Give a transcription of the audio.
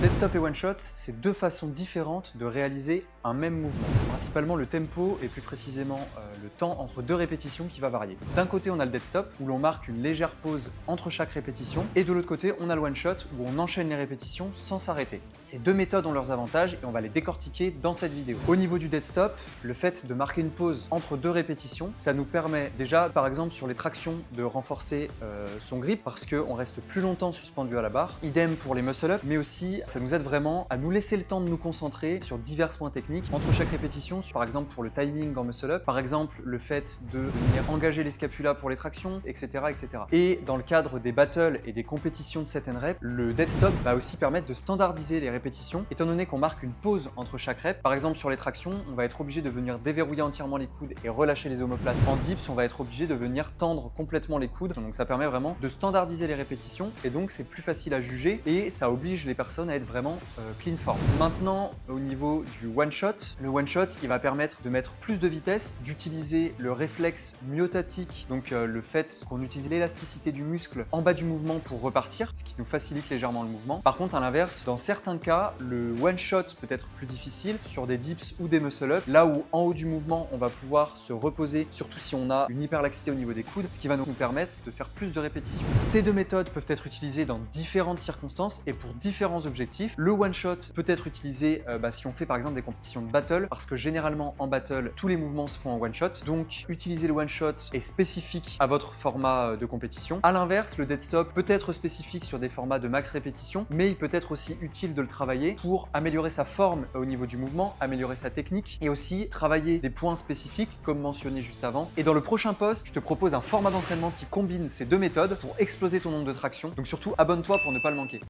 Dead stop et one shot, c'est deux façons différentes de réaliser un même mouvement. C'est principalement le tempo et plus précisément le temps entre deux répétitions qui va varier. D'un côté, on a le dead stop où l'on marque une légère pause entre chaque répétition et de l'autre côté, on a le one shot où on enchaîne les répétitions sans s'arrêter. Ces deux méthodes ont leurs avantages et on va les décortiquer dans cette vidéo. Au niveau du dead stop, le fait de marquer une pause entre deux répétitions, ça nous permet déjà, par exemple sur les tractions, de renforcer son grip parce qu'on reste plus longtemps suspendu à la barre. Idem pour les muscle-up, mais aussi ça nous aide vraiment à nous laisser le temps de nous concentrer sur divers points techniques entre chaque répétition, par exemple pour le timing en muscle-up, par exemple le fait de venir engager les scapulas pour les tractions, etc., etc. Et dans le cadre des battles et des compétitions de set and rep, le dead stop va aussi permettre de standardiser les répétitions, étant donné qu'on marque une pause entre chaque rep. Par exemple sur les tractions, on va être obligé de venir déverrouiller entièrement les coudes et relâcher les omoplates. En dips, on va être obligé de venir tendre complètement les coudes, donc ça permet vraiment de standardiser les répétitions et donc c'est plus facile à juger et ça oblige les personnes à être vraiment clean form. Maintenant, au niveau du one shot, le one shot il va permettre de mettre plus de vitesse, d'utiliser le réflexe myotatique, donc le fait qu'on utilise l'élasticité du muscle en bas du mouvement pour repartir, ce qui nous facilite légèrement le mouvement. Par contre, à l'inverse, dans certains cas, le one shot peut être plus difficile sur des dips ou des muscle up, là où en haut du mouvement on va pouvoir se reposer, surtout si on a une hyperlaxité au niveau des coudes, ce qui va nous permettre de faire plus de répétitions. Ces deux méthodes peuvent être utilisées dans différentes circonstances et pour différents objectifs. Le one shot peut être utilisé si on fait par exemple des compétitions de battle, parce que généralement en battle tous les mouvements se font en one shot, donc utiliser le one shot est spécifique à votre format de compétition. A l'inverse, le dead stop peut être spécifique sur des formats de max répétition, mais il peut être aussi utile de le travailler pour améliorer sa forme au niveau du mouvement, améliorer sa technique et aussi travailler des points spécifiques comme mentionné juste avant. Et dans le prochain post, je te propose un format d'entraînement qui combine ces deux méthodes pour exploser ton nombre de tractions. Donc surtout abonne-toi pour ne pas le manquer.